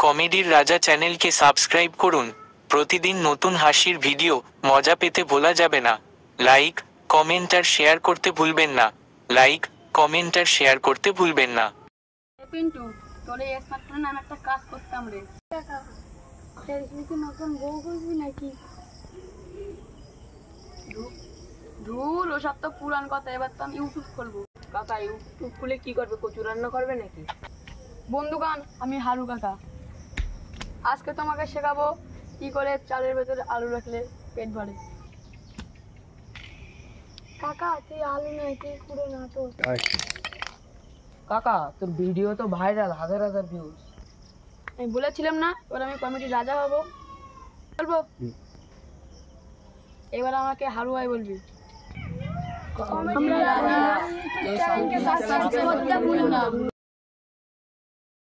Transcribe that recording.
কমেডির রাজা চ্যানেলকে সাবস্ক্রাইব করুন। প্রতিদিন নতুন হাসির ভিডিও মজা পেতে ভোলা যাবে না। লাইক, কমেন্ট আর শেয়ার করতে ভুলবেন না। লাইক, কমেন্ট আর শেয়ার করতে ভুলবেন না। পিন্টু, তোর এই স্মার্টফোনে আমি একটা কাজ করতাম রে। তুই নতুন বউ করবি নাকি? ধুর, ওসব তো পুরান কথা। এবার তো আমি ইউটিউব খুলবো। কাকা ইউটিউব খুলে কি করবে? কচু রান্না করবে নাকি? বন্ধুগান, আমি হারু কাকা। আজকে তোমাকে শেখাবো কি করে চালের ভেতরে আলু রাখলে পেট ভরে। কাকা, তুই আলু নয়, তুই পুরো নাটক। কাকা তোর ভিডিও তো ভাইরাল, হাজার হাজার ভিউজ। আমি বলেছিলাম না এবার আমি কমেডির রাজা হবো। বলবো এবার আমাকে হারু ভাই বলবি। কমেডির রাজা, চ্যানেলকে সাবস্ক্রাইব করতে ভুলো না।